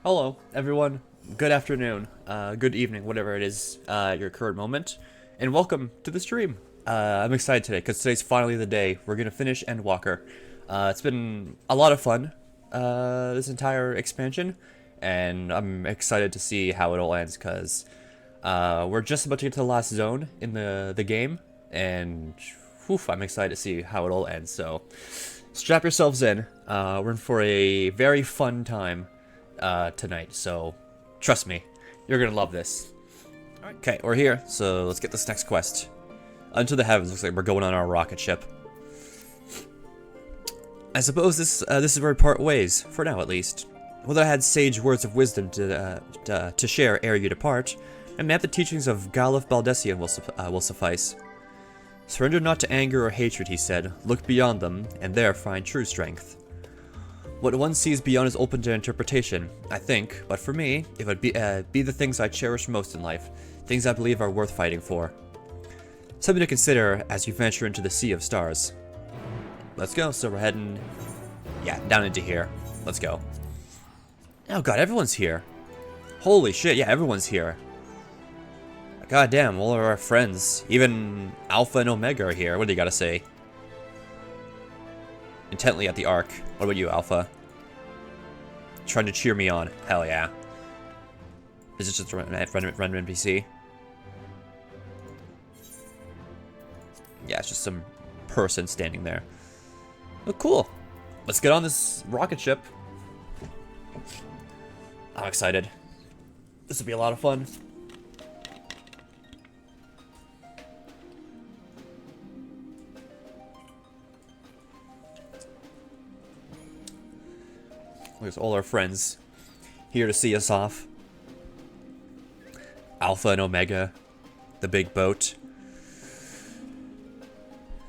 Hello, everyone. Good afternoon, good evening, whatever it is your current moment, and welcome to the stream. I'm excited today because today's finally the day we're gonna finish Endwalker. It's been a lot of fun this entire expansion, and I'm excited to see how it all ends because we're just about to get to the last zone in the game, and whew, I'm excited to see how it all ends. So strap yourselves in. We're in for a very fun time tonight, so trust me, you're gonna love this. Okay, we're here, so let's get this next quest. Unto the heavens. Looks like we're going on our rocket ship. I suppose this is where we part ways, for now at least. Whether I had sage words of wisdom to share ere you depart, and maybe the teachings of Galuf Baldessian will suffice. Surrender not to anger or hatred, he said. Look beyond them, and there find true strength. What one sees beyond is open to interpretation, I think, but for me, it would be the things I cherish most in life, things I believe are worth fighting for. Something to consider as you venture into the sea of stars. Let's go, so we're heading, down into here. Let's go. Oh god, everyone's here. Holy shit, yeah, everyone's here. God damn, all of our friends, even Alpha and Omega are here. What do you gotta say? Intently at the Ark. What about you, Alpha? Trying to cheer me on. Hell yeah. Is it just a random NPC? Yeah, it's just some person standing there. Oh, cool. Let's get on this rocket ship. I'm excited. This will be a lot of fun. There's all our friends here to see us off. Alpha and Omega, the big boat.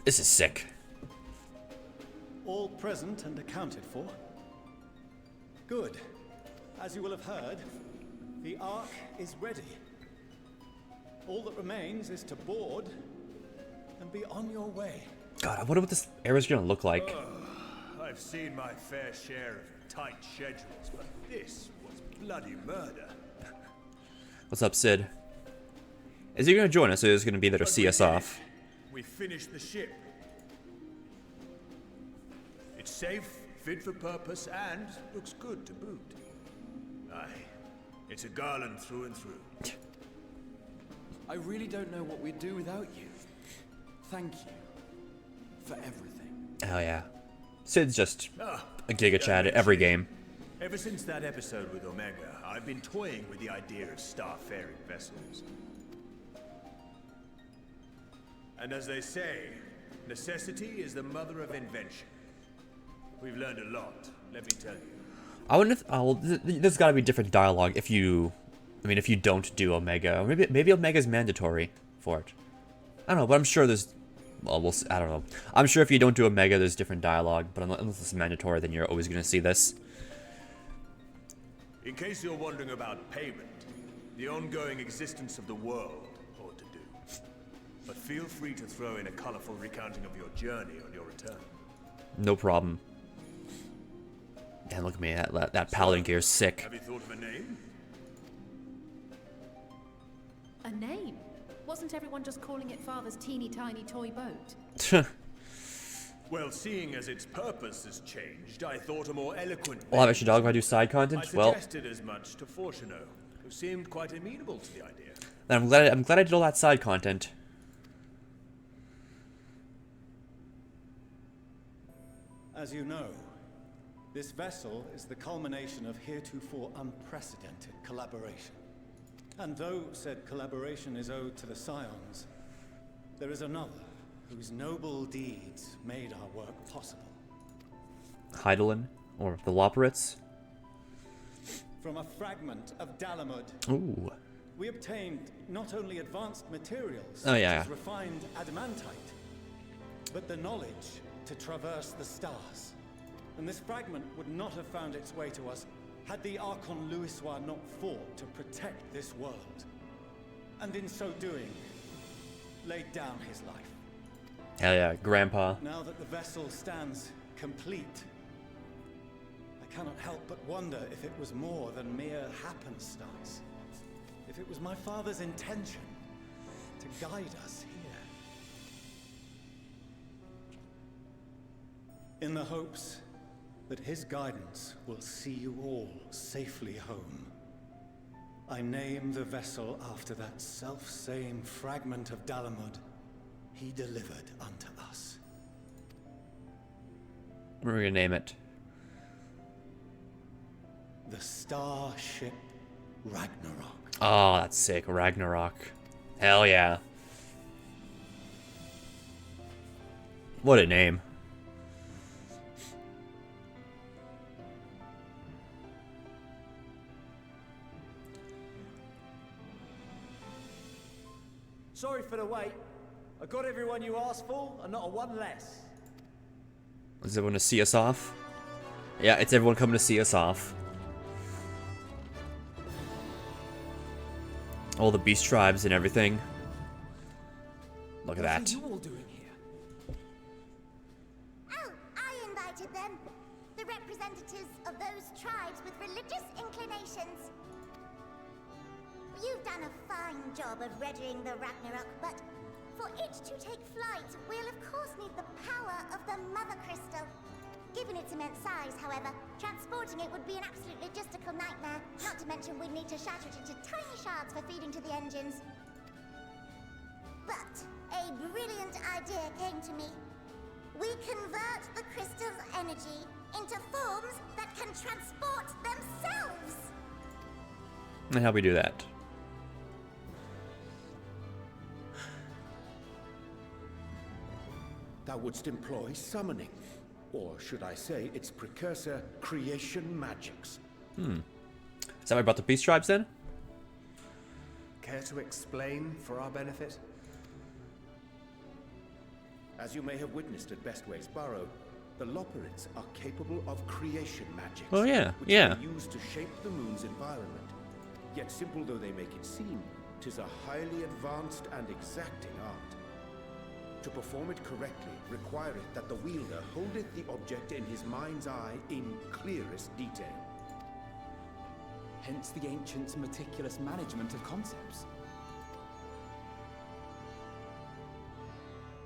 This is sick. All present and accounted for? Good. As you will have heard, the Ark is ready. All that remains is to board and be on your way. God, I wonder what this area's gonna look like. I've seen my fair share of tight schedules, but this was bloody murder. What's up, Sid? Is he gonna join us, or is he gonna be there to see us off? We finished the ship. It's safe, fit for purpose, and looks good to boot. Aye, it's a Garland through and through. I really don't know what we'd do without you. Thank you for everything. Hell yeah. Sid's just a Giga Chad at every game. Ever since that episode with Omega, I've been toying with the idea of star-faring vessels. And as they say, necessity is the mother of invention. We've learned a lot, let me tell you. I wonder if there's got to be different dialogue if you don't do Omega. Or maybe Omega's mandatory for it. I don't know, but I'm sure there's. Well, we'll see. I don't know. I'm sure if you don't do Omega, there's different dialogue, but unless it's mandatory, then you're always going to see this. In case you're wondering about payment, the ongoing existence of the world ought to do. But feel free to throw in a colorful recounting of your journey on your return. No problem. Man, look at me. That paladin gear is sick. Have you thought of a name? A name? Wasn't everyone just calling it Father's teeny tiny toy boat? Well, seeing as its purpose has changed, I thought a more eloquent I'll have extra dog if I do side content. I Well, suggested as much to Fortuno, who seemed quite amenable to the idea. then I'm glad I did all that side content. As you know, this vessel is the culmination of heretofore unprecedented collaboration. And though said collaboration is owed to the Scions, there is another whose noble deeds made our work possible. Heidelin or the Loporits. From a fragment of Dalamud, Ooh. we obtained not only advanced materials, Oh, yeah. such as refined adamantite, but the knowledge to traverse the stars. And this fragment would not have found its way to us had the Archon Louisois not fought to protect this world. And in so doing, laid down his life. Hell yeah, Grandpa. Now that the vessel stands complete, I cannot help but wonder if it was more than mere happenstance. If it was my father's intention to guide us here. In the hopes that his guidance will see you all safely home, I name the vessel after that self-same fragment of Dalamud he delivered unto us. What are we gonna name it? The Starship Ragnarok. Oh, that's sick. Ragnarok. Hell yeah. What a name. Sorry for the wait. I got everyone you asked for, and not a one less. Is everyone to see us off? Yeah, it's everyone coming to see us off. All the beast tribes and everything. Look at that. What are you all doing here? Oh, I invited them. The representatives of those tribes with religious inclinations. You've done a fine job of readying the Ragnarok, but for it to take flight, we'll of course need the power of the Mother Crystal. Given its immense size, however, transporting it would be an absolute logistical nightmare, not to mention we'd need to shatter it into tiny shards for feeding to the engines. But a brilliant idea came to me. We convert the crystal's energy into forms that can transport themselves! And how we do that? Thou wouldst employ summoning, or should I say its precursor, creation magics. Is that why I brought the beast tribes then? Care to explain for our benefit? As you may have witnessed at Bestway's Burrow, the Loporrits are capable of creation magics. Oh yeah, which yeah. they use to shape the moon's environment. Yet simple though they make it seem, 'tis a highly advanced and exacting art. To perform it correctly requireth that the wielder holdeth the object in his mind's eye in clearest detail. Hence the ancients' meticulous management of concepts.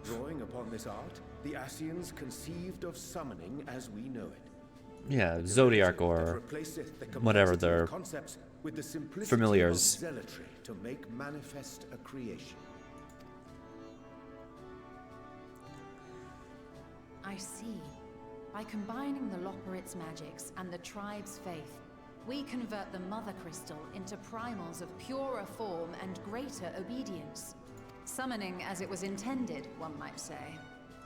Drawing upon this art, the Ascians conceived of summoning as we know it. Yeah, Zodiac That or replaceth the whatever complexity of their concepts with the simplicity familiars. of zealotry to make manifest a creation. I see. By combining the Loporrit's magics and the tribe's faith, we convert the Mother Crystal into primals of purer form and greater obedience. Summoning as it was intended, one might say.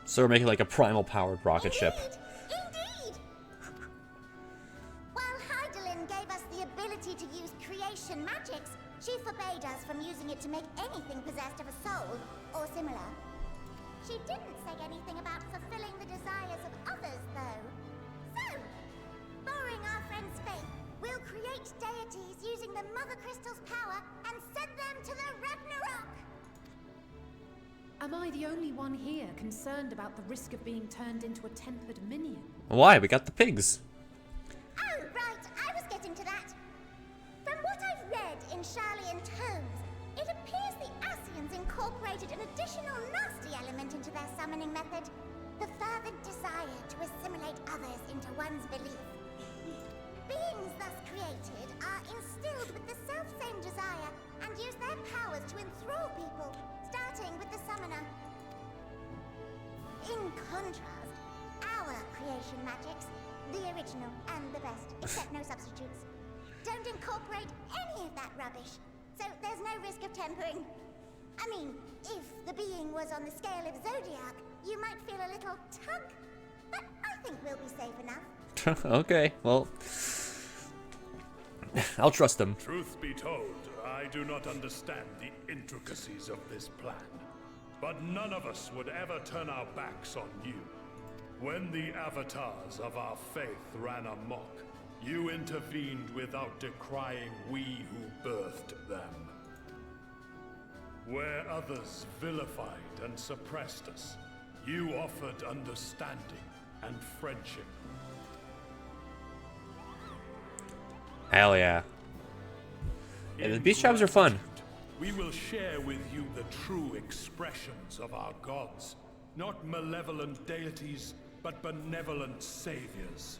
So we're making like a primal powered rocket ship. Indeed! While Heidelin gave us the ability to use creation magics, she forbade us from using it to make anything possessed of a soul, or similar. She didn't say anything about fulfilling the desires of others, though. So, borrowing our friend's faith, we'll create deities using the Mother Crystal's power and send them to the Ragnarok! Am I the only one here concerned about the risk of being turned into a tempered minion? Why? We got the pigs. Oh, right, I was getting to that. From what I've read in Sharlayan tomes, it appears the Ascians incorporated an additional nasty element into their summoning method. The fervent desire to assimilate others into one's belief. Beings thus created are instilled with the self-same desire and use their powers to enthrall people, starting with the summoner. In contrast, our creation magics, the original and the best, except no substitutes, don't incorporate any of that rubbish, so there's no risk of tempering. I mean, if the being was on the scale of Zodiac, you might feel a little tug, but I think we'll be safe enough. Okay, well, I'll trust them. Truth be told, I do not understand the intricacies of this plan. But none of us would ever turn our backs on you. When the avatars of our faith ran amok, you intervened without decrying we who birthed them. Where others vilified and suppressed us, you offered understanding and friendship. Hell yeah. And the beast tribes are fun. We will share with you the true expressions of our gods. Not malevolent deities, but benevolent saviors.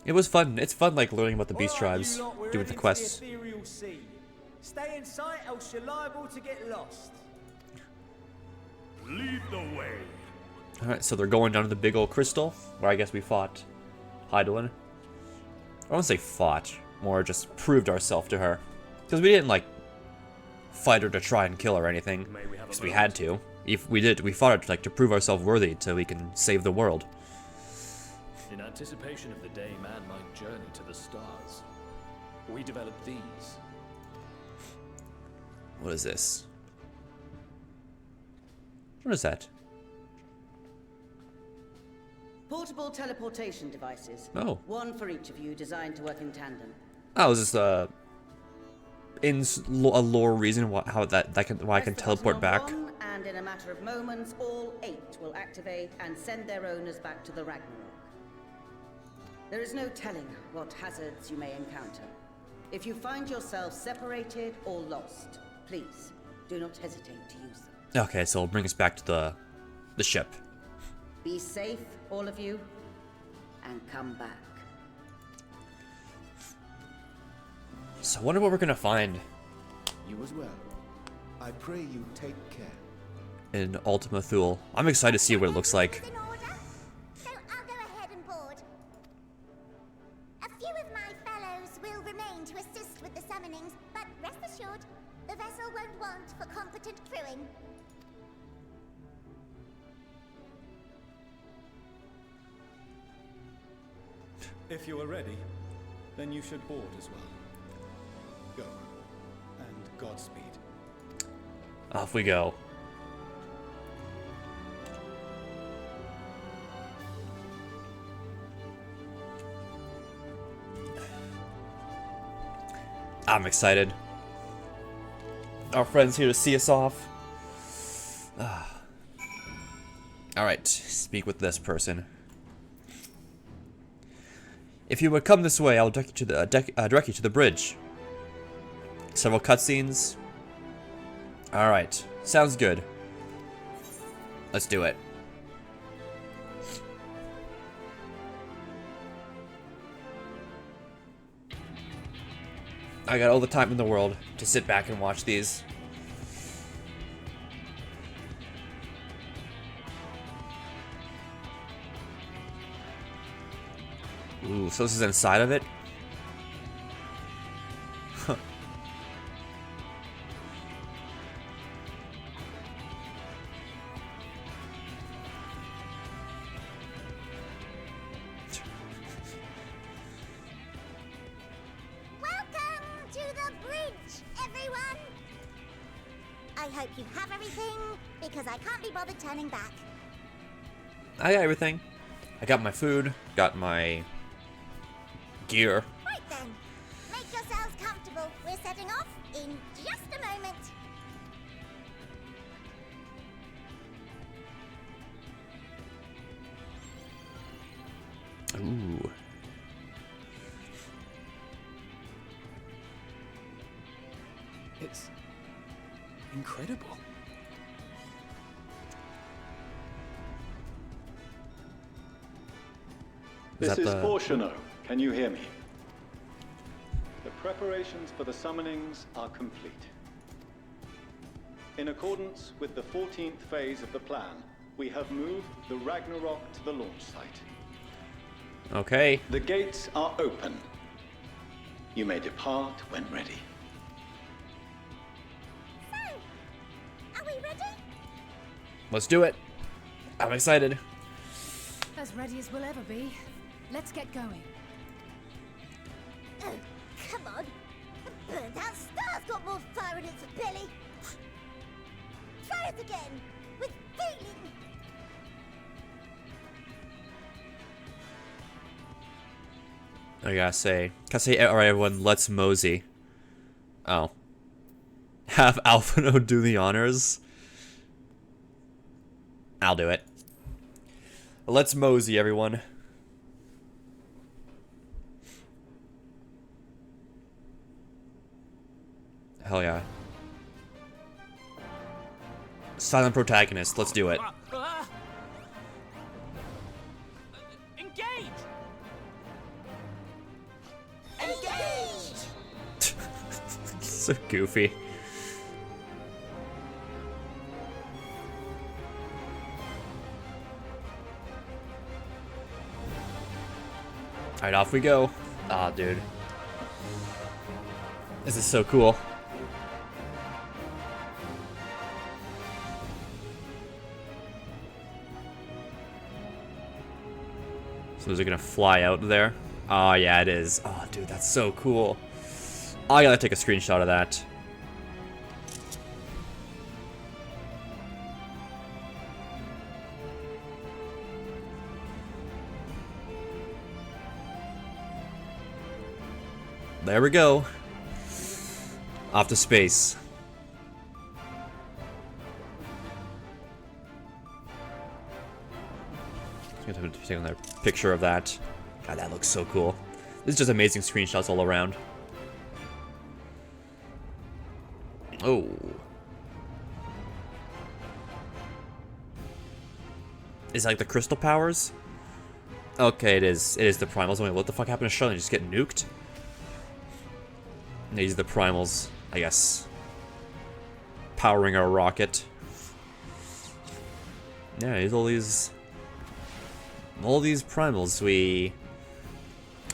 It was fun. It's fun, like, learning about the beast tribes, doing the quests. Stay in sight, else you're liable to get lost. Lead the way. Alright, so they're going down to the big old crystal, where I guess we fought Heidelin. I won't say fought, more just proved ourselves to her. Because we didn't, like, fight her to try and kill her or anything. Because we had to. If we did, we fought her like, to prove ourselves worthy so we can save the world. In anticipation of the day man might journey to the stars, we developed these. What is this? What is that? Portable teleportation devices. Oh. One for each of you, designed to work in tandem. Oh, is this a lore reason why I can teleport back? One, and in a matter of moments, all 8 will activate and send their owners back to the Ragnarok. There is no telling what hazards you may encounter. If you find yourself separated or lost, please do not hesitate to use them. Okay, so it'll bring us back to the ship. Be safe, all of you, and come back. So I wonder what we're gonna find You as well. I pray you take care. in Ultima Thule. I'm excited to see what it looks like. In order, so I'll go ahead and board. A few of my fellows will remain to assist with the summonings, but rest assured, the vessel won't want for competent crewing. If you are ready, then you should board as well. Go. And Godspeed. Off we go. I'm excited. Our friend's here to see us off. Alright, speak with this person. If you would come this way, I will direct you to the bridge. Several cutscenes. Alright, sounds good. Let's do it. I got all the time in the world to sit back and watch these. Ooh, so this is inside of it? Huh. Welcome to the bridge, everyone! I hope you have everything, because I can't be bothered turning back. I got everything. I got my food, got my gear. Right then, make yourselves comfortable. We're setting off in just a moment. Ooh. It's incredible. Is This that is the- Fortuno. Can you hear me? The preparations for the summonings are complete. In accordance with the 14th phase of the plan, we have moved the Ragnarok to the launch site. Okay. The gates are open. You may depart when ready. So, are we ready? Let's do it. I'm excited. As ready as we'll ever be. Let's get going. Oh, come on. The burnt-out star's got more fire in its belly. Try it again, with feeling. I gotta say, alright everyone, let's mosey. Oh. Have Alphino do the honors? I'll do it. Let's mosey, everyone. Hell yeah. Silent protagonist, let's do it. Engage! Engage! So goofy. Alright, off we go. Ah, dude. This is so cool. So is it gonna fly out there? Oh yeah, it is. Oh dude, that's so cool. Oh, I gotta take a screenshot of that. There we go. Off to space. I'm gonna take another picture of that. God, that looks so cool. This is just amazing screenshots all around. Oh. Is it like the crystal powers? Okay, it is. It is the primals. Wait, what the fuck happened to Charlotte? Just get nuked? These are the primals, I guess. Powering our rocket. Yeah, there's all these primals we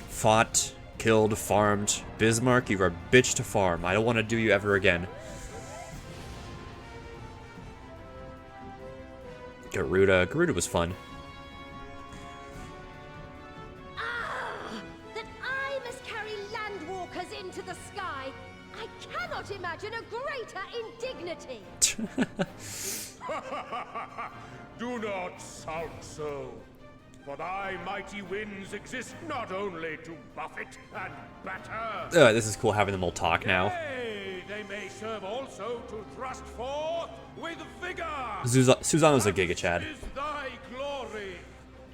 fought, killed, farmed. Bismarck, you're a bitch to farm. I don't want to do you ever again. Garuda. Garuda was fun. That I must carry landwalkers into the sky. I cannot imagine a greater indignity. Do not sound so. For thy mighty winds exist not only to buffet and batter. This is cool having them all talk now. Yea, they may serve also to thrust forth with vigor. Susanna's a Giga Chad. This is thy glory,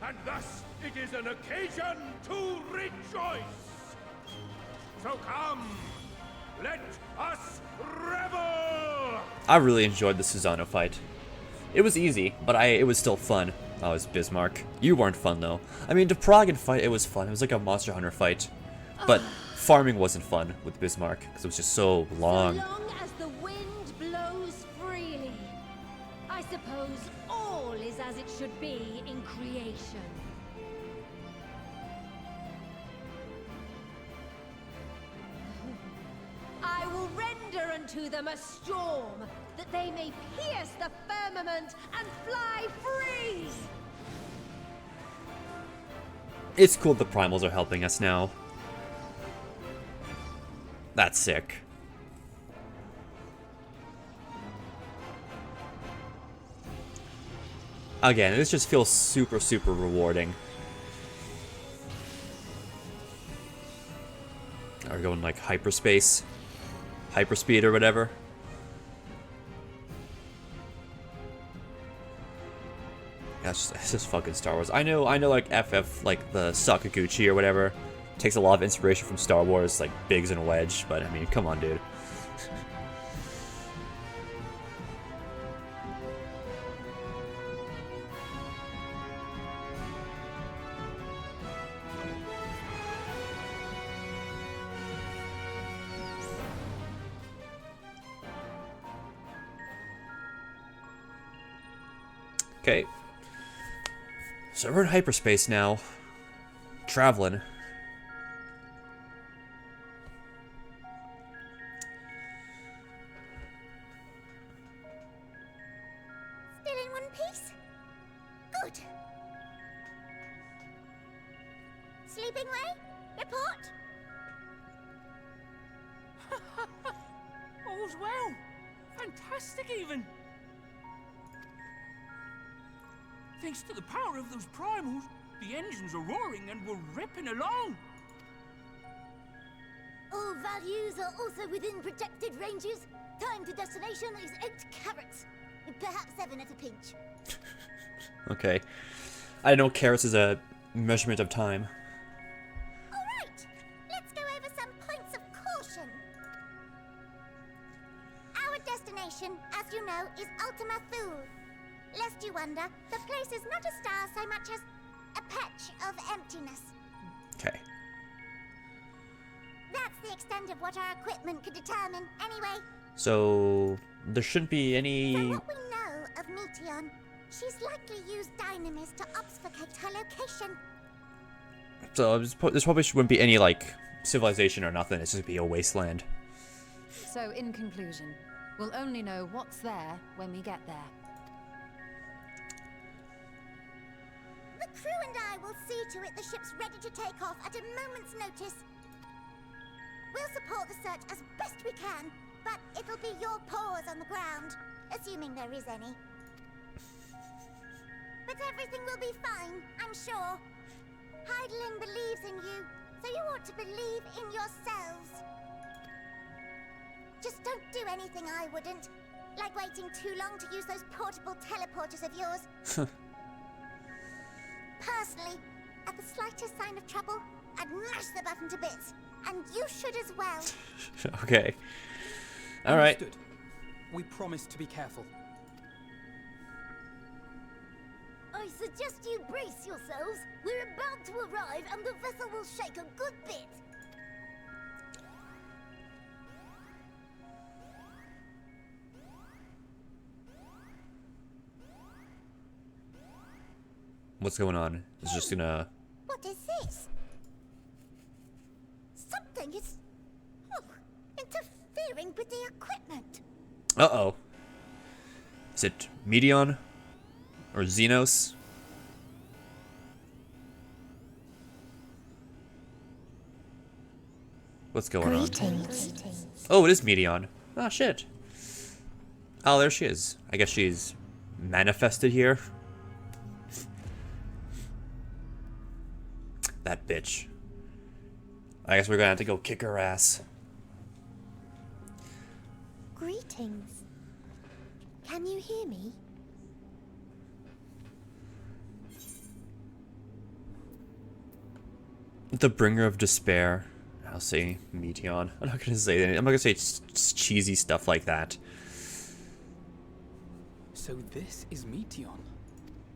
and thus it is an occasion to rejoice. So come, let us revel. I really enjoyed the Susanna fight. It was easy, but it was still fun. Oh, it's Bismarck. You weren't fun, though. I mean, the Pragan fight, it was fun. It was like a Monster Hunter fight. But farming wasn't fun with Bismarck, because it was just so long. So long as the wind blows freely. I suppose all is as it should be in creation. I will render unto them a storm, that they may pierce the firmament and fly free! It's cool the primals are helping us now. That's sick. Again, this just feels super, super rewarding. Are we going like hyperspace? Hyperspeed or whatever? Yeah, it's just fucking Star Wars. I know like FF, like the Sakaguchi or whatever, takes a lot of inspiration from Star Wars, like Biggs and Wedge, but I mean, come on, dude. Okay. So we're in hyperspace now. Traveling. Still in one piece? Good. Sleeping way? Report? All's well. Fantastic, even. Thanks to the power of those primals, the engines are roaring and we're ripping along. All values are also within projected ranges. Time to destination is 8 carats. Perhaps 7 at a pinch. Okay. I know carats is a measurement of time. Alright, let's go over some points of caution. next you know is Ultima Thule. Lest you wonder, the place is not a star so much as a patch of emptiness. Okay. That's the extent of what our equipment could determine, anyway. So there shouldn't be any. From what we know of Meteon, she's likely used dynamis to obfuscate her location. So this probably wouldn't be any like civilization or nothing. It's just be a wasteland. So in conclusion, we'll only know what's there when we get there. The crew and I will see to it the ship's ready to take off at a moment's notice. We'll support the search as best we can, but it'll be your paws on the ground, assuming there is any. But everything will be fine, I'm sure. Hydaelyn believes in you, so you ought to believe in yourselves. Just don't do anything I wouldn't, like waiting too long to use those portable teleporters of yours. Personally, at the slightest sign of trouble, I'd mash the button to bits. And you should as well. Okay. Alright. Understood. We promise to be careful. I suggest you brace yourselves. We're about to arrive and the vessel will shake a good bit. What's going on? It's just gonna. What is this? Something is interfering with the equipment. Uh-oh. Is it Meteon? Or Xenos? What's going on? Oh, it is Meteon. Oh, shit. Oh, there she is. I guess she's manifested here. That bitch. I guess we're gonna have to go kick her ass. Greetings. Can you hear me? The bringer of despair. I'll say Meteon. I'm not gonna say anything. I'm not gonna say cheesy stuff like that. So this is Meteon.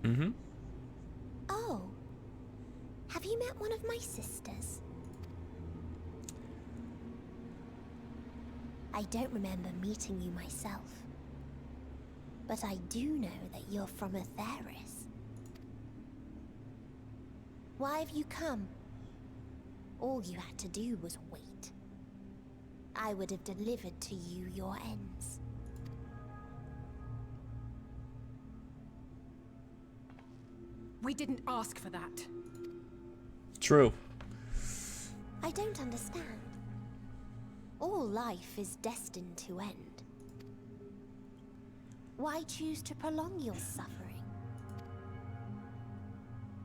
Mm-hmm. Oh. Have you met one of my sisters? I don't remember meeting you myself. But I do know that you're from Atheris. Why have you come? All you had to do was wait. I would have delivered to you your ends. We didn't ask for that. True. I don't understand. All life is destined to end. Why choose to prolong your suffering?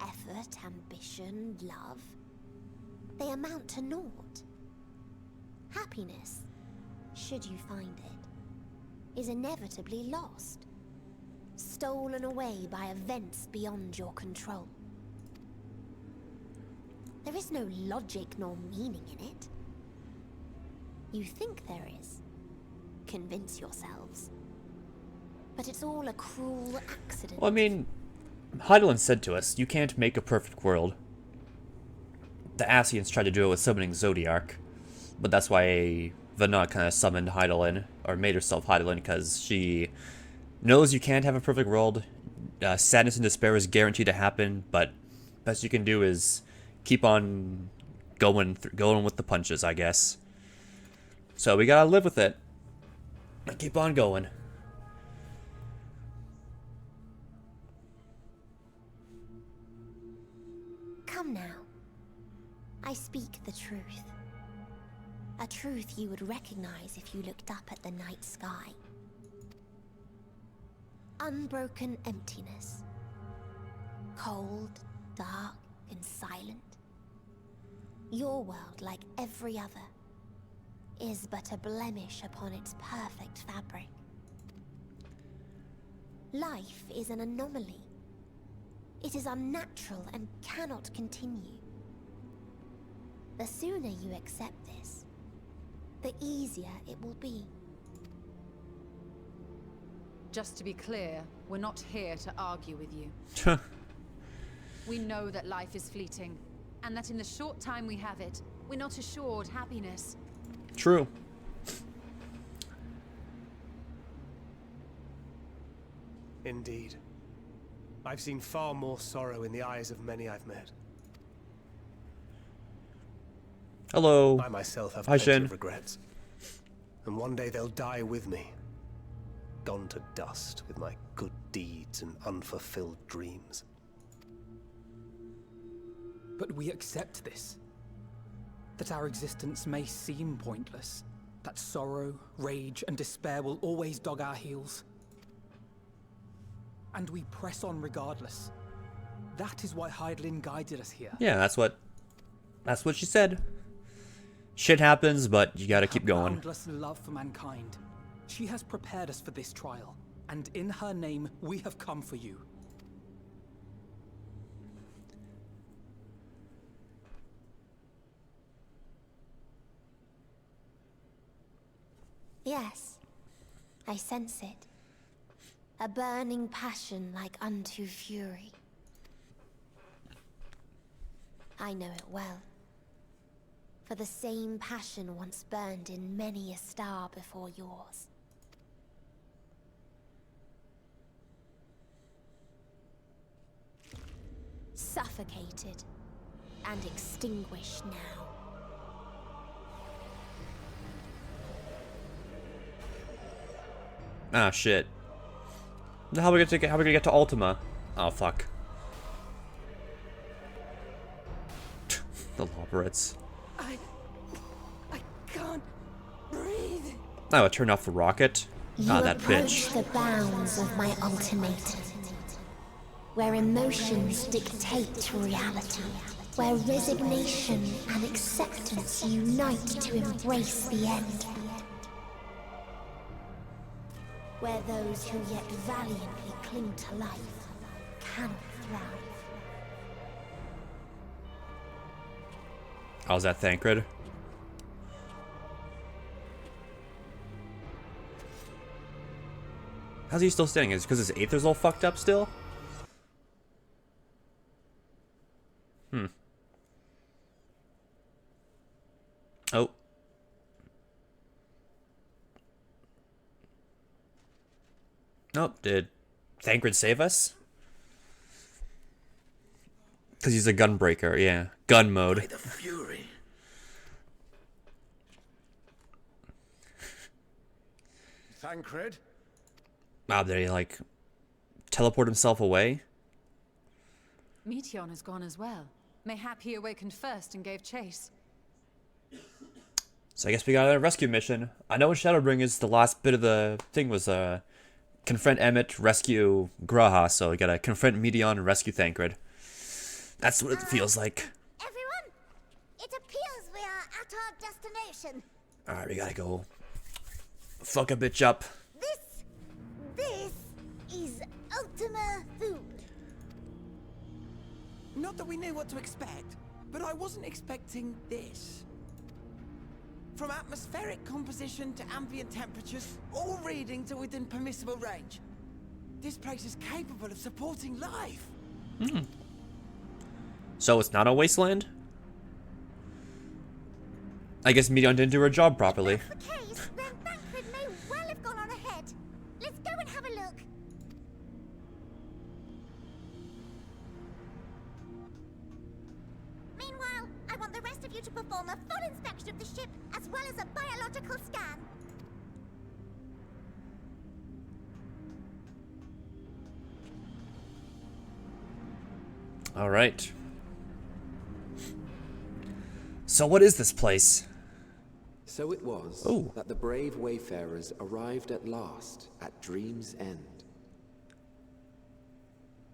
Effort, ambition, love, they amount to naught. Happiness, should you find it, is inevitably lost, stolen away by events beyond your control. There is no logic nor meaning in it. You think there is. Convince yourselves. But it's all a cruel accident. Well, I mean, Hydaelyn said to us, you can't make a perfect world. The Ascians tried to do it with summoning Zodiark, but that's why Vanna kind of summoned Hydaelyn, or made herself Hydaelyn, because she knows you can't have a perfect world. Sadness and despair is guaranteed to happen, but best you can do is keep on going with the punches, I guess. So we gotta live with it. And keep on going. Come now. I speak the truth. A truth you would recognize if you looked up at the night sky. Unbroken emptiness. Cold, dark, and silent. Your world, like every other, is but a blemish upon its perfect fabric. Life is an anomaly. It is unnatural and cannot continue. The sooner you accept this, the easier it will be. Just to be clear, we're not here to argue with you. We know that life is fleeting, and that in the short time we have it, we're not assured happiness. True. Indeed. I've seen far more sorrow in the eyes of many I've met. Hello. I myself have Hi, plenty Shin. of regrets. And one day they'll die with me. Gone to dust with my good deeds and unfulfilled dreams. But we accept this. That our existence may seem pointless. That sorrow, rage, and despair will always dog our heels. And we press on regardless. That is why Hydaelyn guided us here. Yeah, that's what she said. Shit happens, but you gotta keep going. Boundless love for mankind. She has prepared us for this trial, and in her name, we have come for you. Yes, I sense it. A burning passion like unto fury. I know it well. For the same passion once burned in many a star before yours. Suffocated and extinguished now. Ah, shit. How are we gonna get to Ultima? Oh, fuck. The Loporits. I can't breathe. Oh, it turned off the rocket? Ah, that bitch. The bounds of my ultimatum, where emotions dictate reality, where resignation and acceptance unite to embrace the end, where those who yet valiantly cling to life cannot thrive. How's that, Thancred? How's he still standing? Is it because his aether's all fucked up still? Oh. Nope, did Thancred save us? Because he's a gunbreaker, yeah. Gun mode. By the fury. Thancred? Wow, did he, like, teleport himself away? Meteon has gone as well. Mayhap he awakened first and gave chase. So I guess we got a rescue mission. I know in Shadowbringers the last bit of the thing was confront Emmett, rescue Graha, so we gotta confront Meteon and rescue Thancred. That's what it feels like. Everyone, it appears we are at our destination. Alright, we gotta go fuck a bitch up. This is Ultima Thule. Not that we knew what to expect, but I wasn't expecting this. From atmospheric composition to ambient temperatures, all reading to within permissible range. This place is capable of supporting life. So it's not a wasteland? I guess Meteon didn't do her job properly. If that's the case, then Thancred may well have gone on ahead. Let's go and have a look. Meanwhile, I want the rest of you to perform a full inspection of the ship, as well as a biological scan. All right. So what is this place? So it was that the brave wayfarers arrived at last at Dream's End.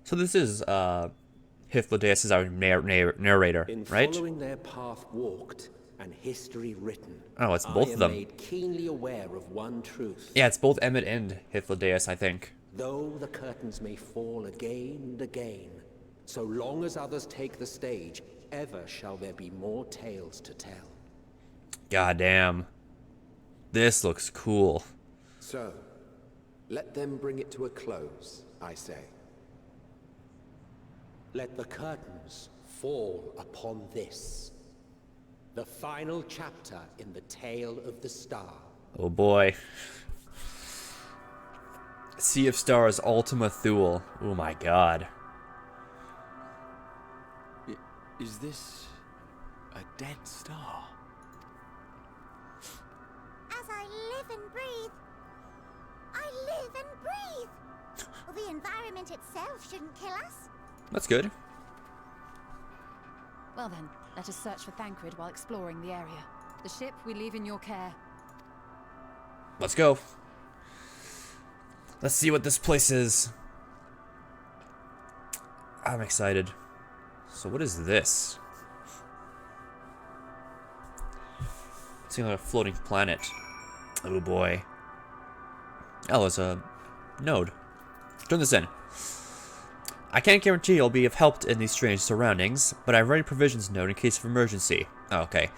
So this is Hythlodaeus is our narrator, In right? following their path walked and history written. Oh, it's both of them. I am made keenly aware of one truth. Yeah, it's both Emmett and Hythlodaeus, I think. Though the curtains may fall again and again, so long as others take the stage, ever shall there be more tales to tell. God damn. This looks cool. So, Let them bring it to a close, I say. Let the curtains fall upon this. The final chapter in the tale of the star. Oh boy. Sea of Stars Ultima Thule. Oh my god. Is this a dead star? As I live and breathe, I live and breathe. Well, the environment itself shouldn't kill us. That's good. Well then, let us search for Thancred while exploring the area. The ship we leave in your care. Let's go. Let's see what this place is. I'm excited. So what is this? It's like a floating planet. Oh boy. Oh, it's a node. Turn this in. I can't guarantee you'll be of help in these strange surroundings, but I've ready provisions node in case of emergency. Oh, okay.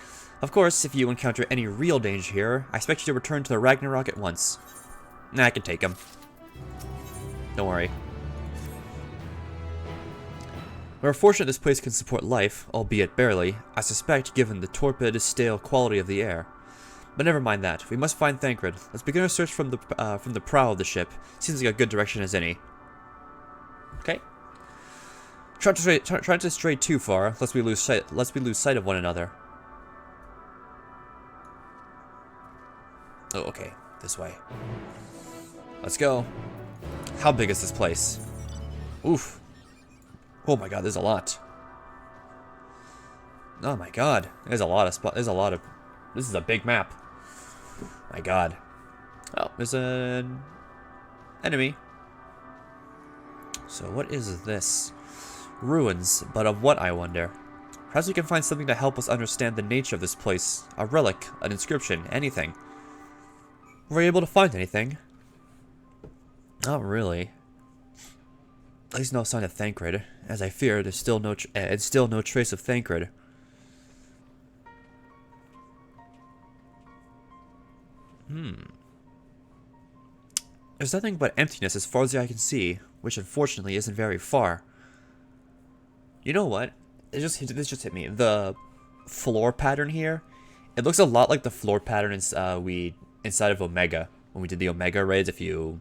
Of course, if you encounter any real danger here, I expect you to return to the Ragnarok at once. Nah, I can take him. Don't worry. We're fortunate this place can support life, albeit barely, I suspect given the torpid, stale quality of the air. But never mind that. We must find Thancred. Let's begin our search from the prow of the ship. Seems like a good direction as any. Okay. Try not to stray too far, lest we lose sight of one another. Oh, okay. This way. Let's go. How big is this place? Oof. Oh my god, there's a lot. Oh my god. There's a lot of spot. There's a lot of. This is a big map. My god. Oh, there's an enemy. So what is this? Ruins, but of what, I wonder? Perhaps we can find something to help us understand the nature of this place. A relic, an inscription, anything. Were you able to find anything? Not really. At least no sign of Thancred. As I fear, there's still no trace of Thancred. There's nothing but emptiness as far as the eye can see, which unfortunately isn't very far. You know what? This just hit me. The floor pattern here, it looks a lot like the floor pattern inside of Omega when we did the Omega raids. If you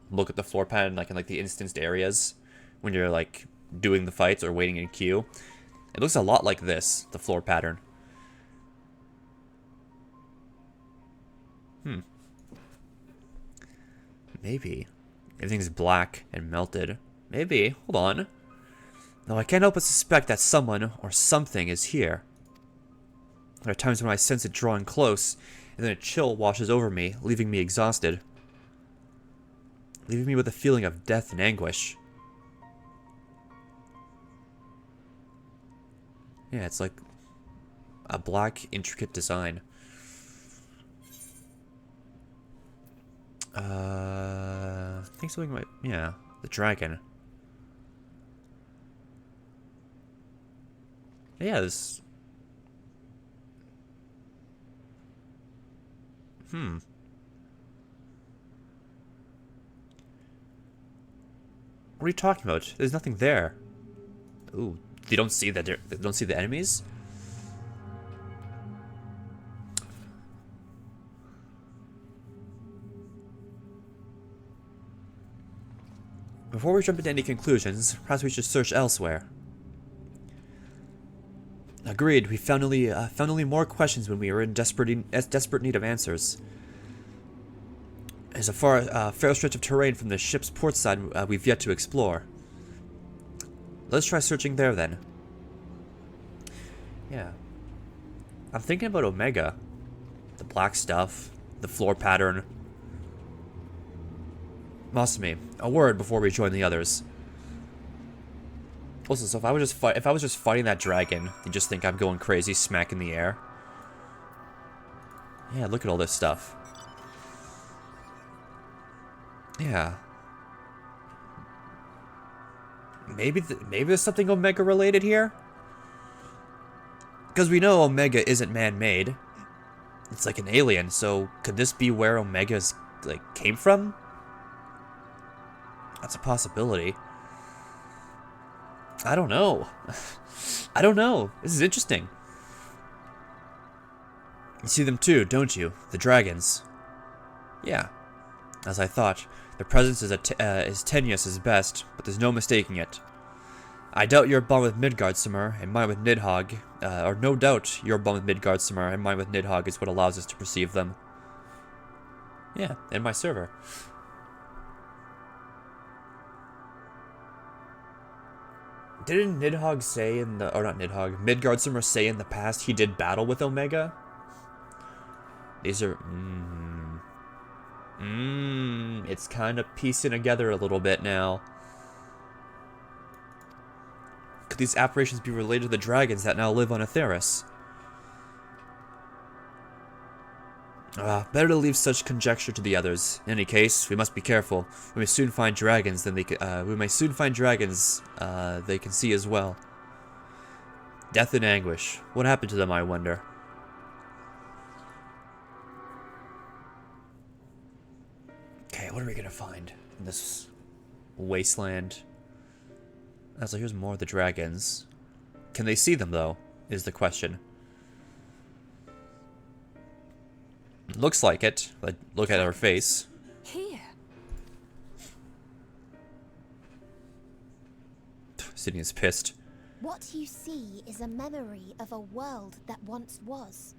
look at the floor pattern, like in like the instanced areas, when you're like doing the fights or waiting in queue, it looks a lot like this. The floor pattern. Maybe everything's black and melted. Maybe. Hold on. Though I can't help but suspect that someone or something is here. There are times when I sense it drawing close, and then a chill washes over me, leaving me exhausted. Leaving me with a feeling of death and anguish. Yeah, it's like a black, intricate design. I think something might... Yeah, the dragon. Yeah, this... What are you talking about? There's nothing there. Ooh, they don't see that. They don't see the enemies. Before we jump into any conclusions, perhaps we should search elsewhere. Agreed. We found only more questions when we were in desperate need of answers. There's a fair stretch of terrain from the ship's port side we've yet to explore. Let's try searching there then. Yeah. I'm thinking about Omega. The black stuff, the floor pattern. Masumi, a word before we join the others. Also, so if I was just fighting that dragon, you just think I'm going crazy, smacking the air. Yeah, look at all this stuff. Yeah. Maybe there's something Omega related here? Because we know Omega isn't man-made. It's like an alien, so could this be where Omega's, like, came from? That's a possibility. I don't know. I don't know. This is interesting. You see them too, don't you? The dragons. Yeah. As I thought, their presence is tenuous as best, but there's no mistaking it. I doubt your bond with Midgardsormr and mine with Nidhogg, or no doubt your bond with Midgardsormr and mine with Nidhogg is what allows us to perceive them. Yeah, and my server. Didn't Nidhogg say in the, or not Nidhogg, Midgardsormr say in the past he did battle with Omega? These are, it's kind of piecing together a little bit now. Could these apparitions be related to the dragons that now live on Atheris? Better to leave such conjecture to the others. In any case, we must be careful. We may soon find dragons. They can see as well. Death and anguish. What happened to them, I wonder? Okay, what are we gonna find in this wasteland? So here's more of the dragons. Can they see them though? Is the question. Looks like it. Look at her face. Here. Sydney is pissed. What you see is a memory of a world that once was.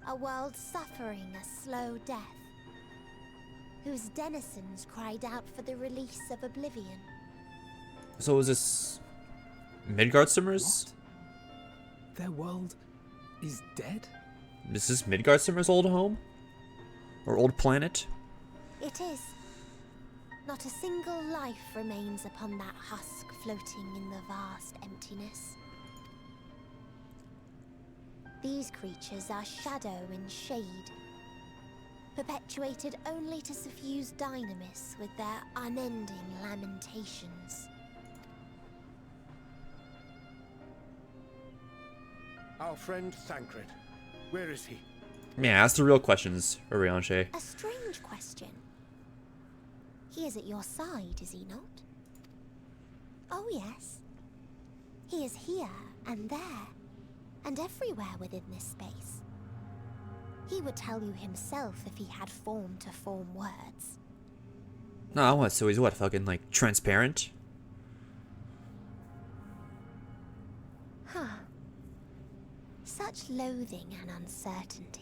A world suffering a slow death, whose denizens cried out for the release of oblivion. So is this Midgardsormr's? Their world is dead? Is this Midgardsormr's old home? Or old planet? It is. Not a single life remains upon that husk floating in the vast emptiness. These creatures are shadow and shade, perpetuated only to suffuse dynamis with their unending lamentations. Our friend Thancred. Where is he? Yeah, ask the real questions, Orianche. A strange question. He is at your side, is he not? Oh yes. He is here and there, and everywhere within this space. He would tell you himself if he had form to form words. No, what? So he's what? Fucking like transparent? Huh. Such loathing and uncertainty.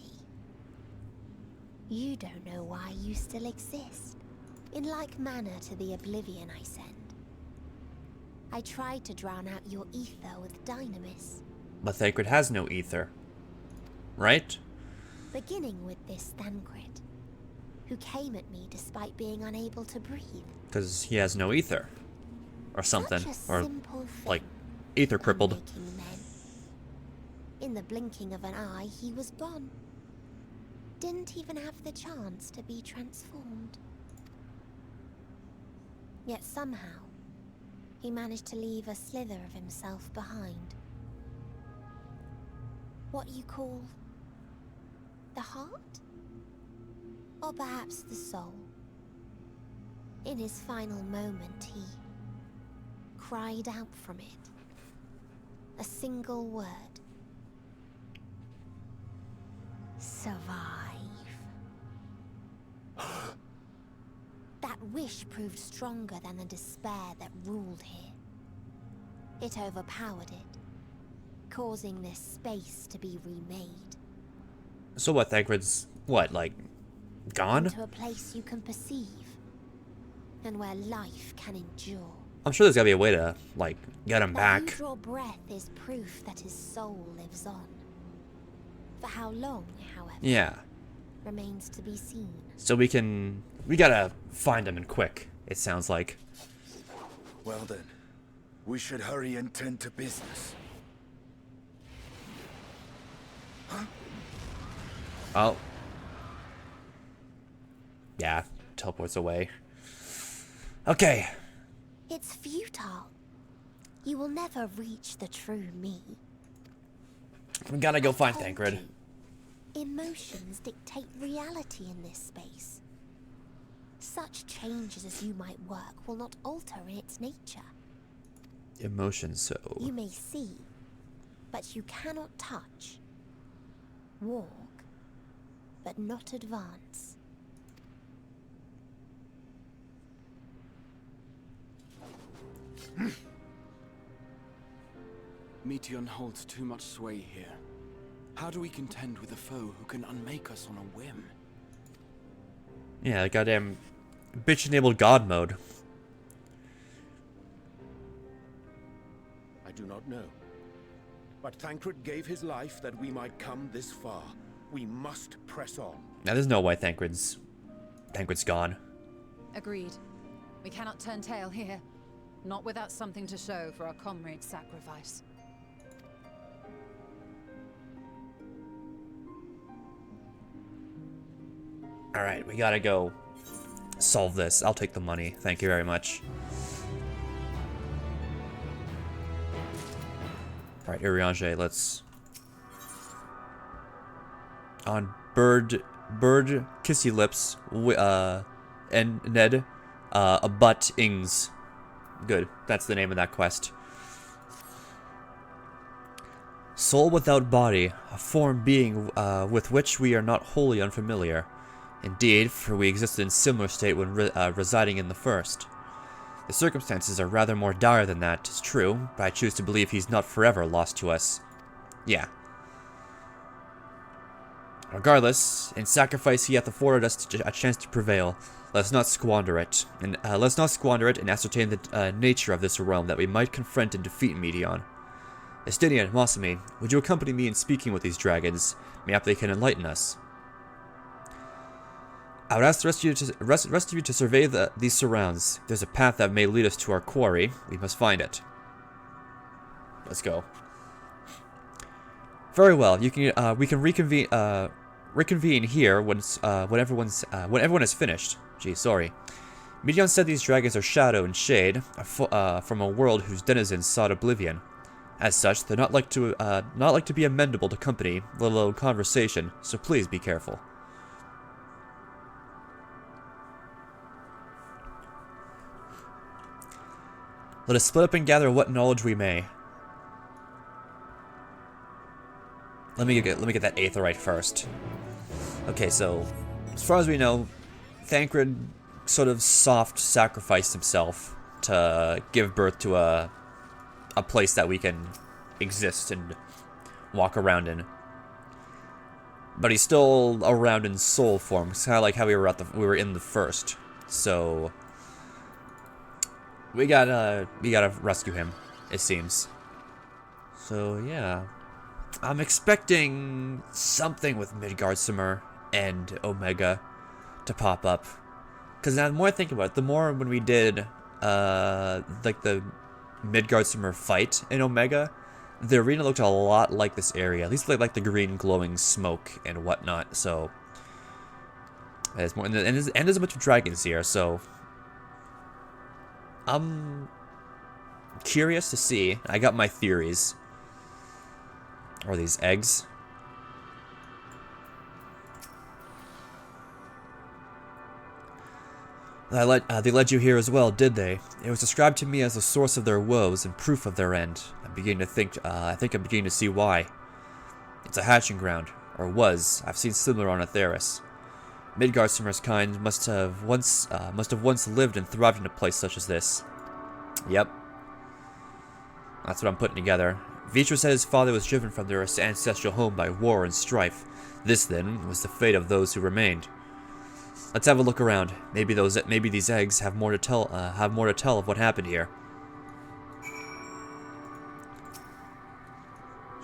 You don't know why you still exist. In like manner to the oblivion I send. I tried to drown out your ether with dynamis. But Thancred has no ether. Right? Beginning with this Thancred, who came at me despite being unable to breathe. Because he has no ether. Or something. Such a Or simple thing, like ether crippled. unmaking men. In the blinking of an eye, he was gone. Didn't even have the chance to be transformed. Yet somehow, he managed to leave a slither of himself behind. What you call the heart? Or perhaps the soul. In his final moment, he cried out from it. A single word. Survive. That wish proved stronger than the despair that ruled here. It overpowered it, causing this space to be remade. So what, Thancred's, what, like, gone? Into a place you can perceive, and where life can endure. I'm sure there's gotta be a way to, like, get him That back. you draw breath is proof that his soul lives on. For how long, however, Yeah. remains to be seen. So we gotta find him and quick, it sounds like. Well then, we should hurry and tend to business. Huh? Oh. Yeah, teleports away. Okay. It's futile. You will never reach the true me. We gotta go find Thancred. Emotions dictate reality in this space. Such changes as you might work will not alter in its nature. Emotion, so. You may see, but you cannot touch. Walk, but not advance. Meteon holds too much sway here. How do we contend with a foe who can unmake us on a whim? Yeah, the goddamn bitch-enabled god mode. I do not know. But Thancred gave his life that we might come this far. We must press on. Now, there's no way Thancred's gone. Agreed. We cannot turn tail here. Not without something to show for our comrade's sacrifice. Alright, we gotta go solve this. I'll take the money. Thank you very much. Alright, Urianger, let's... On bird kissy lips, and Ned, a butt ings. Good, that's the name of that quest. Soul without body, a form being with which we are not wholly unfamiliar. Indeed, for we existed in similar state when residing in the first. The circumstances are rather more dire than that, 'tis true, but I choose to believe he's not forever lost to us. Yeah. Regardless, in sacrifice he hath afforded us a chance to prevail. Let us not squander it, and ascertain the nature of this realm that we might confront and defeat Meteon. Estinian, Masami, would you accompany me in speaking with these dragons? Mayhap they can enlighten us. I would ask the rest of you to survey these surrounds. There's a path that may lead us to our quarry. We must find it. Let's go. Very well. We can reconvene here when everyone is finished. Gee, sorry. Meteon said these dragons are shadow and shade from a world whose denizens sought oblivion. As such, they're not like to be amendable to company, let alone conversation. So please be careful. Let us split up and gather what knowledge we may. Let me get that aetheryte first. Okay, so as far as we know, Thancred sort of soft sacrificed himself to give birth to a place that we can exist and walk around in. But he's still around in soul form. It's kind of like how we were in the first. So we gotta rescue him, it seems. So yeah, I'm expecting something with Midgardsormr and Omega to pop up. Because now the more I think about it, the more when we did like the Midgardsormr fight in Omega, the arena looked a lot like this area. At least like the green glowing smoke and whatnot. So there's more, and there's a bunch of dragons here. So I'm curious to see. I got my theories. Or these eggs. They led you here as well, did they? It was described to me as the source of their woes and proof of their end. I'm beginning to think. I think I'm beginning to see why. It's a hatching ground, or was. I've seen similar on Atheris. Midgardsormr's kind must have once lived and thrived in a place such as this. Yep. That's what I'm putting together. Vitra said his father was driven from their ancestral home by war and strife. This, then, was the fate of those who remained. Let's have a look around. Maybe these eggs have more to tell. Of what happened here.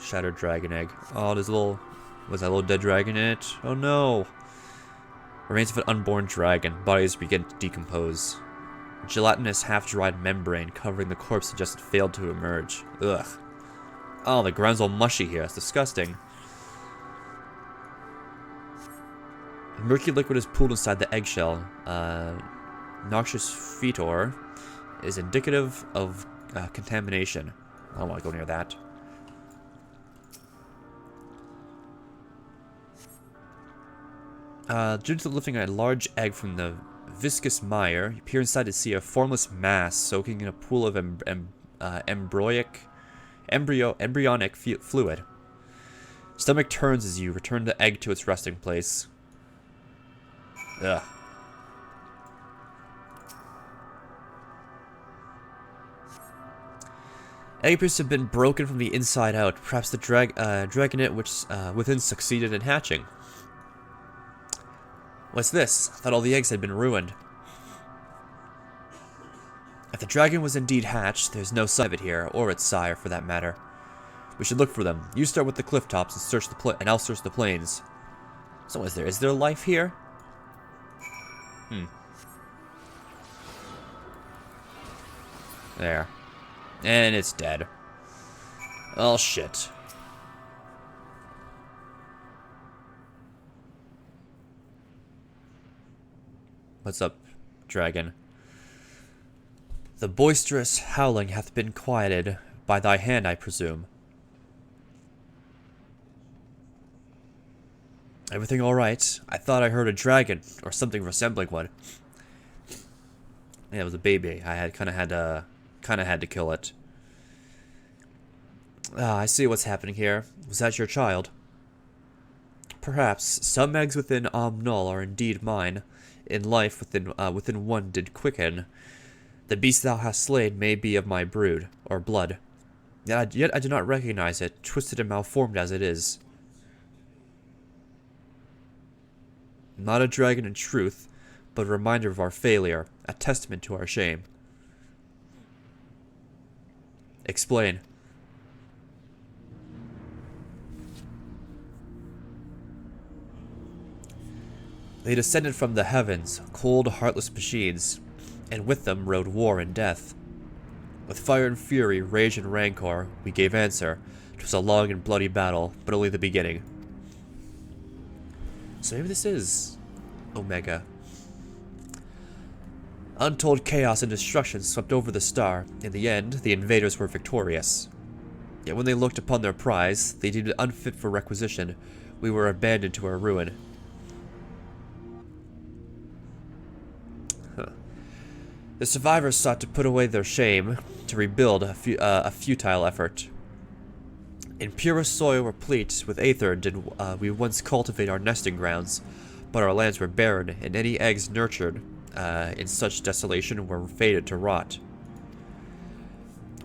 Shattered dragon egg. Oh, was that little dead dragon in it? Oh no. Remains of an unborn dragon. Bodies begin to decompose. Gelatinous, half-dried membrane covering the corpse suggests it failed to emerge. Ugh. Oh, the ground's all mushy here. It's disgusting. Murky liquid is pooled inside the eggshell. Noxious fetor is indicative of contamination. I don't want to go near that. Due to lifting a large egg from the viscous mire. You peer inside to see a formless mass soaking in a pool of embryonic fluid. Stomach turns as you return the egg to its resting place. Ugh. Egg appears to have been broken from the inside out. Perhaps the dragonet which within succeeded in hatching. What's this? I thought all the eggs had been ruined. If the dragon was indeed hatched, there's no sign of it here, or its sire for that matter. We should look for them. You start with the cliff tops and search and I'll search the plains. So is there life here? There. And it's dead. Oh shit. What's up, dragon? The boisterous howling hath been quieted by thy hand, I presume. Everything all right? I thought I heard a dragon or something resembling one. Yeah, it was a baby. I kind of had to kill it. Ah, I see what's happening here. Was that your child? Perhaps some eggs within Null are indeed mine. In life within one did quicken. The beast thou hast slain may be of my brood or blood. Yet I do not recognize it, twisted and malformed as it is. Not a dragon in truth, but a reminder of our failure, a testament to our shame. Explain. They descended from the heavens, cold, heartless machines, and with them rode war and death. With fire and fury, rage and rancor, we gave answer. 'Twas a long and bloody battle, but only the beginning. So maybe this is Omega. Untold chaos and destruction swept over the star. In the end, the invaders were victorious. Yet when they looked upon their prize, they deemed it unfit for requisition. We were abandoned to our ruin. The survivors sought to put away their shame, to rebuild a futile effort. In purest soil replete with aether did we once cultivate our nesting grounds, but our lands were barren, and any eggs nurtured in such desolation were fated to rot.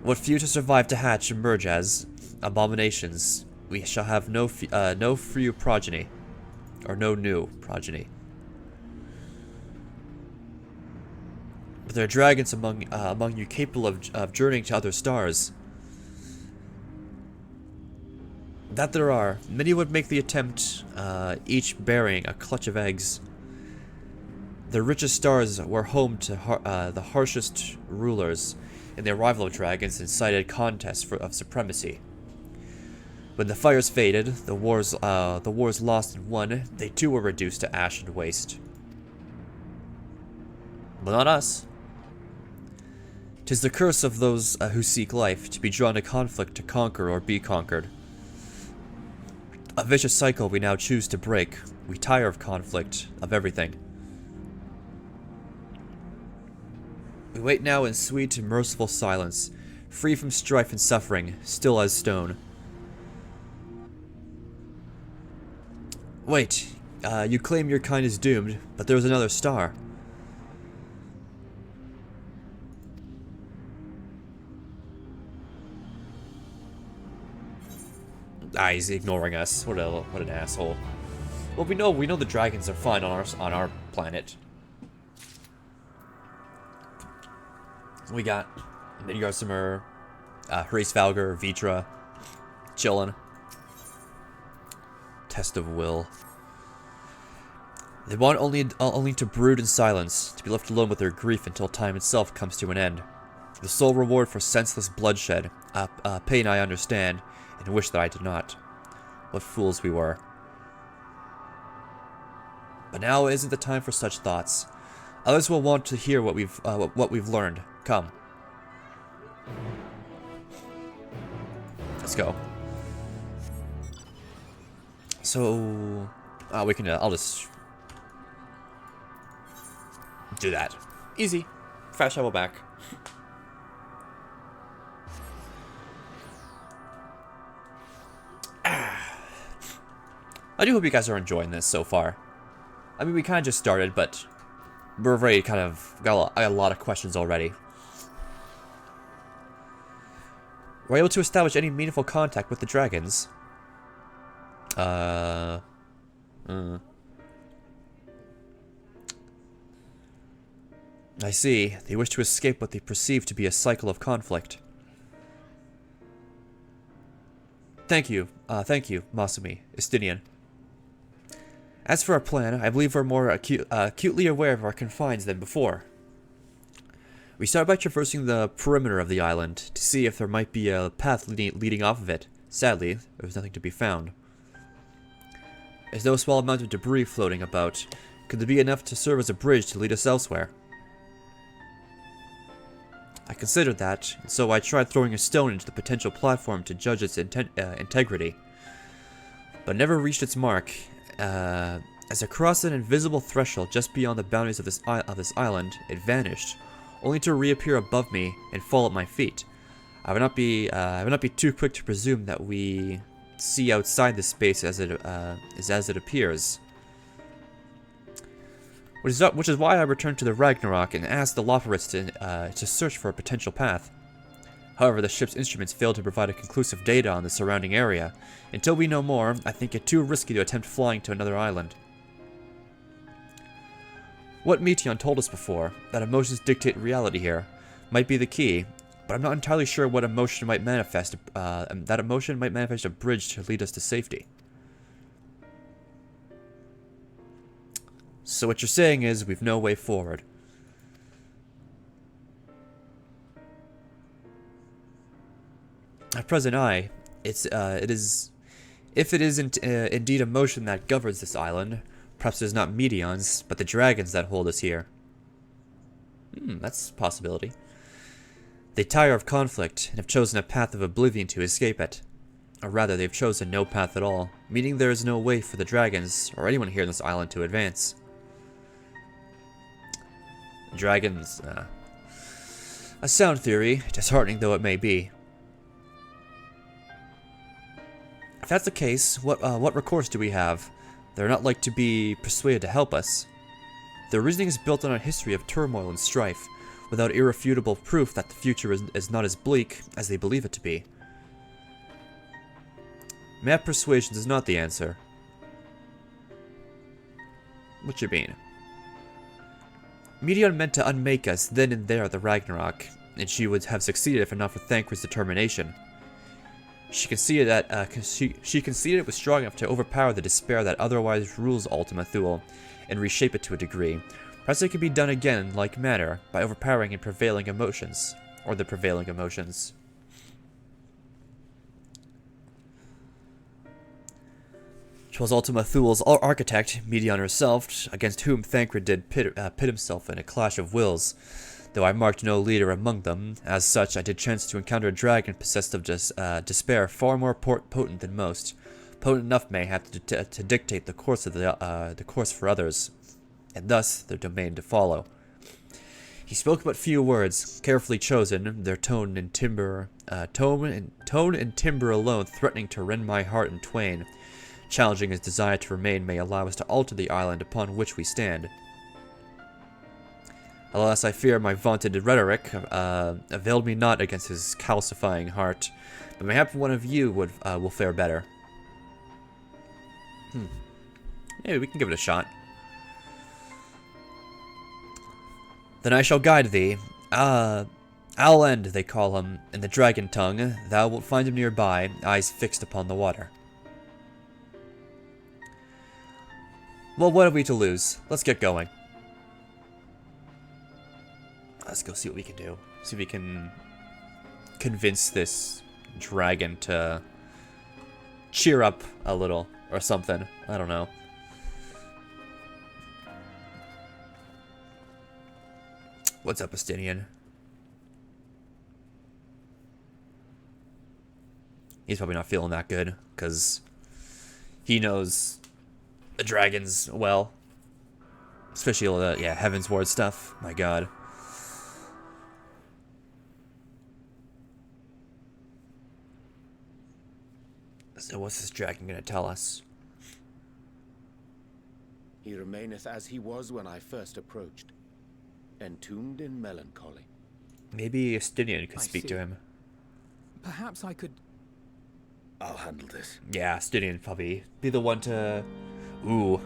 What few to survive to hatch emerge as abominations. We shall have no few progeny, or no new progeny. But there are dragons among you capable of journeying to other stars. That there are. Many would make the attempt, each bearing a clutch of eggs. The richest stars were home to the harshest rulers, and the arrival of dragons incited contests of supremacy. When the fires faded, the wars lost and won, they too were reduced to ash and waste. But not us. 'Tis the curse of those who seek life, to be drawn to conflict to conquer or be conquered. A vicious cycle we now choose to break. We tire of conflict, of everything. We wait now in sweet and merciful silence, free from strife and suffering, still as stone. Wait, you claim your kind is doomed, but there is another star. Ah, he's ignoring us. What an asshole. Well, we know the dragons are fine on our planet. We got Midgardsormr, Hraesvalgr, Vitra, chillin'. Test of will. They want only to brood in silence, to be left alone with their grief until time itself comes to an end. The sole reward for senseless bloodshed, pain I understand, and wish that I did not. What fools we were. But now isn't the time for such thoughts. Others will want to hear what we've learned. Come. Let's go. So, we can. I'll just do that. Easy. Fast travel back. I do hope you guys are enjoying this so far. I mean, we kind of just started, but we're already kind of got a lot of questions already. We're able to establish any meaningful contact with the dragons. I see. They wish to escape what they perceive to be a cycle of conflict. Thank you, Masumi, Estinian. As for our plan, I believe we're more acutely aware of our confines than before. We started by traversing the perimeter of the island to see if there might be a path leading off of it. Sadly, there was nothing to be found. There's no small amount of debris floating about. Could there be enough to serve as a bridge to lead us elsewhere? I considered that, and so I tried throwing a stone into the potential platform to judge its integrity, but never reached its mark. As I crossed an invisible threshold just beyond the boundaries of this island, it vanished, only to reappear above me and fall at my feet. I would not be too quick to presume that we see outside this space as it appears. Which is why I returned to the Ragnarok and asked the Loporrits to search for a potential path. However, the ship's instruments failed to provide a conclusive data on the surrounding area. Until we know more, I think it too risky to attempt flying to another island. What Meteon told us before, that emotions dictate reality here, might be the key, but I'm not entirely sure what emotion might manifest. That emotion might manifest a bridge to lead us to safety. So what you're saying is we've no way forward. At present, if it is indeed emotion that governs this island, perhaps it is not Meteons, but the dragons that hold us here. That's a possibility. They tire of conflict and have chosen a path of oblivion to escape it. Or rather, they've chosen no path at all, meaning there is no way for the dragons, or anyone here on this island, to advance. Dragons, a sound theory, disheartening though it may be. If that's the case, what recourse do we have? They're not like to be persuaded to help us. Their reasoning is built on a history of turmoil and strife, without irrefutable proof that the future is not as bleak as they believe it to be. Map persuasion is not the answer. What you mean? Meteon meant to unmake us then and there at the Ragnarok, and she would have succeeded if not for Thancred's determination. She conceded it was strong enough to overpower the despair that otherwise rules Ultima Thule, and reshape it to a degree. Perhaps it could be done again in like manner, by overpowering the prevailing emotions. 'Twas Ultima Thule's architect, Meteon herself, against whom Thancred did pit himself in a clash of wills. Though I marked no leader among them, as such I did chance to encounter a dragon possessed of despair far more potent than most. Potent enough, mayhap, to dictate the course of the course for others, and thus their domain to follow. He spoke but few words, carefully chosen, their tone and timbre alone threatening to rend my heart in twain. Challenging his desire to remain may allow us to alter the island upon which we stand. Alas, I fear my vaunted rhetoric availed me not against his calcifying heart, but mayhap one of you will fare better. Maybe we can give it a shot. Then I shall guide thee. Alend, they call him, in the dragon tongue. Thou wilt find him nearby, eyes fixed upon the water. Well, what have we to lose? Let's get going. Let's go see what we can do. See if we can convince this dragon to cheer up a little or something. I don't know. What's up, Estinian? He's probably not feeling that good because he knows the dragons well. Especially all the, yeah, Heaven's Ward stuff. My god. So what's this dragon gonna tell us? He remaineth as he was when I first approached, entombed in melancholy. Maybe Estinian could I speak see. to him. Perhaps I could... I'll handle this. Yeah, Estinian probably be the one to... Ooh.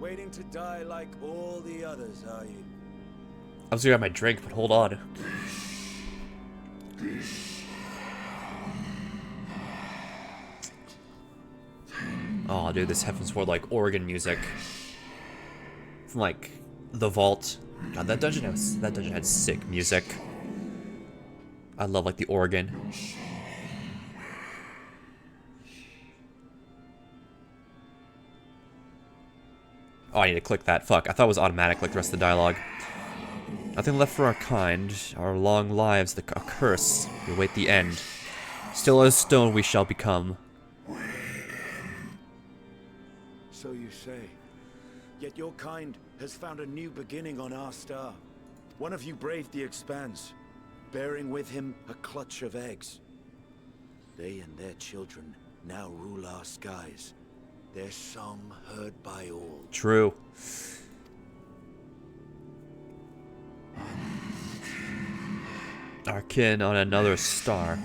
Waiting to die like all the others, are you? I was gonna grab my drink, but hold on. Oh, dude, this Heaven's Ward, like, organ music. From, like, the vault. God, that dungeon had sick music. I love, like, the organ. Oh, I need to click that. Fuck, I thought it was automatic like the rest of the dialogue. Nothing left for our kind. Our long lives, a curse. We await the end. Still as stone we shall become. So you say. Yet your kind has found a new beginning on our star. One of you braved the expanse, bearing with him a clutch of eggs. They and their children now rule our skies. Their song heard by all. True. Our kin on another star.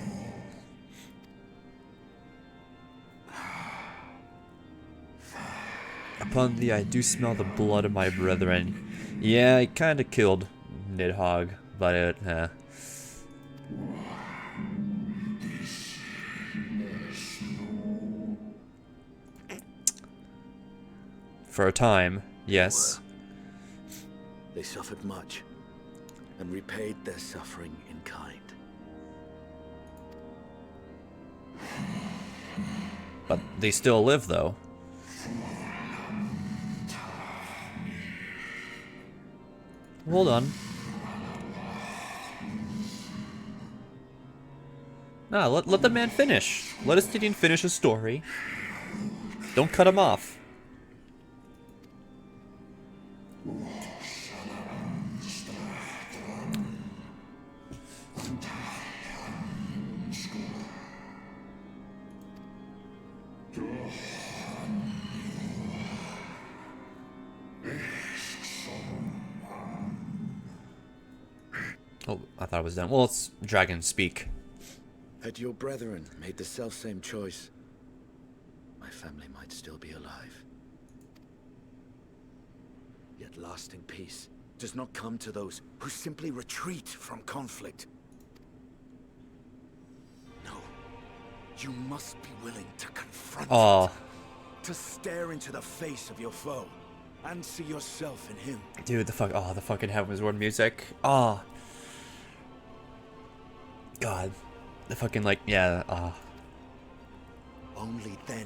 Upon thee I do smell the blood of my brethren. Yeah, he kinda killed Nidhogg, but it, For a time, yes. They suffered much, and repaid their suffering in kind. But they still live, though. Hold on. Nah, let the man finish. Let Estinian finish his story. Don't cut him off. Oh, I thought it was done. Well, it's dragon speak. Had your brethren made the selfsame choice, my family might still be alive. Yet lasting peace does not come to those who simply retreat from conflict. No, you must be willing to confront it, to stare into the face of your foe, and see yourself in him. Dude, the fucking Heaven's Ward music. Oh. God. The fucking, like, yeah, Only then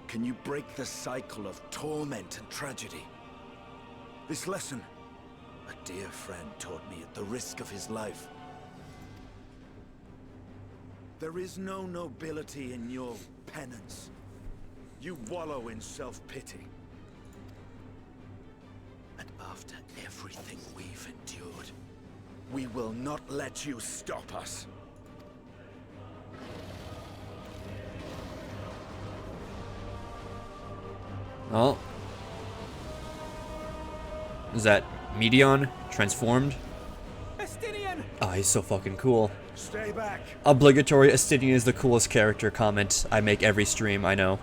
can you break the cycle of torment and tragedy. This lesson, a dear friend taught me at the risk of his life. There is no nobility in your penance. You wallow in self-pity. And after everything we've endured, we will not let you stop us. Oh. Is that Medion transformed? Estinian! Oh, he's so fucking cool. Stay back. Obligatory Estinian is the coolest character comment I make every stream, I know.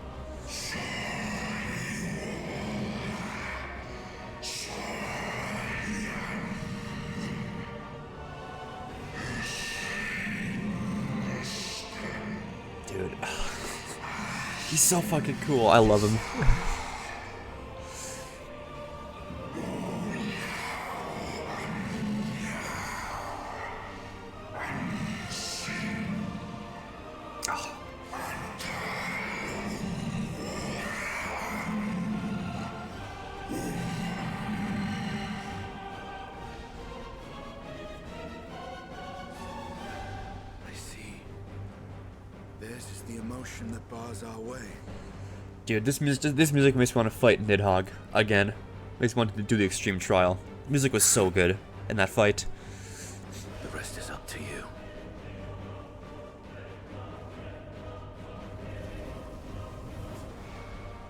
Dude. He's so fucking cool. I love him. This is the emotion that bars our way. Dude, this music makes me want to fight Nidhogg again. Makes me want to do the extreme trial. Music was so good in that fight. The rest is up to you.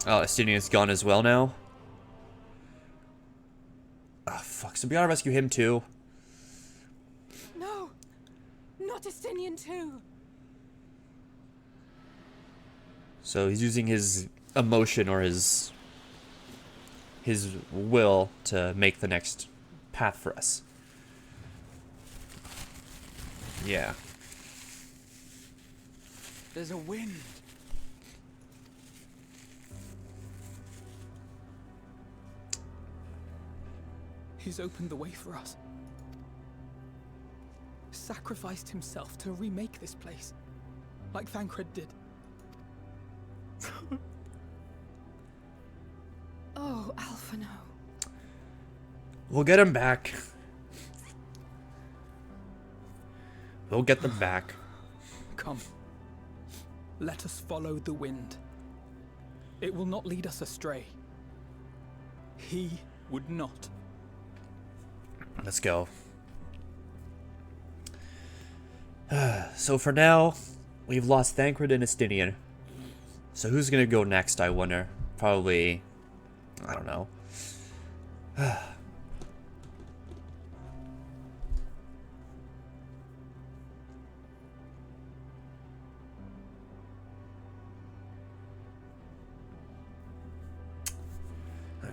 Oh, Estinian's gone as well now. Ah, fuck. So we gotta rescue him too. No, not Estinian too. So he's using his emotion or his will to make the next path for us. Yeah. There's a wind. He's opened the way for us. Sacrificed himself to remake this place, like Thancred did. Oh, Alphino. We'll get him back. We'll get them back. Come. Let us follow the wind. It will not lead us astray. He would not. Let's go. So for now, we've lost Thancred and Estinian. So who's gonna go next, I wonder? Probably... I don't know.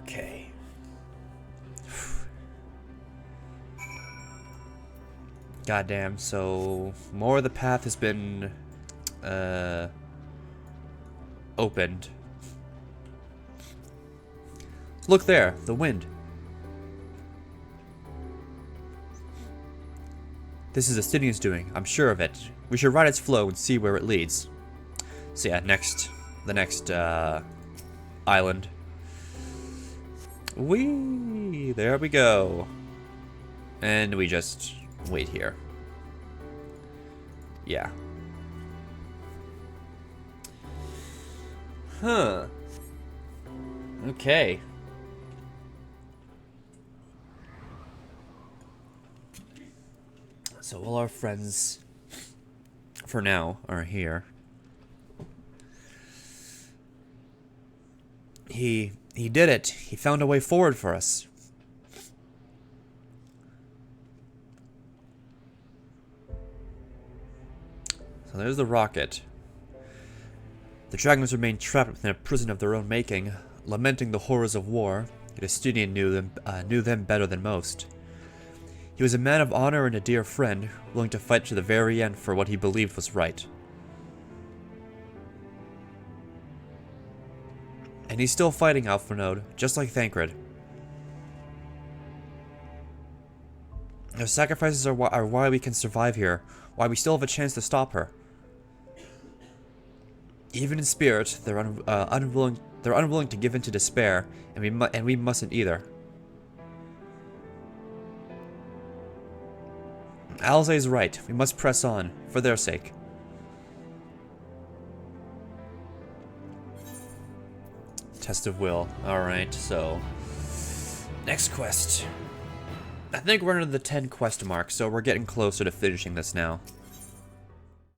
Okay. Goddamn, so more of the path has been opened. Look there, the wind. This is Estinian's doing, I'm sure of it. We should ride its flow and see where it leads. So yeah, the next island. Whee! There we go. And we just wait here. Yeah. Huh. Okay. So all our friends, for now, are here. He did it. He found a way forward for us. So there's the rocket. The dragons remain trapped within a prison of their own making, lamenting the horrors of war. Yet Estinian knew them better than most. He was a man of honor and a dear friend, willing to fight to the very end for what he believed was right. And he's still fighting Alphonode, just like Thancred. Their sacrifices are why we can survive here, why we still have a chance to stop her. Even in spirit, they're unwilling to give in to despair, and we mustn't either. Alzay's right. We must press on, for their sake. Test of will. Alright, so... next quest. I think we're under the 10 quest mark, so we're getting closer to finishing this now.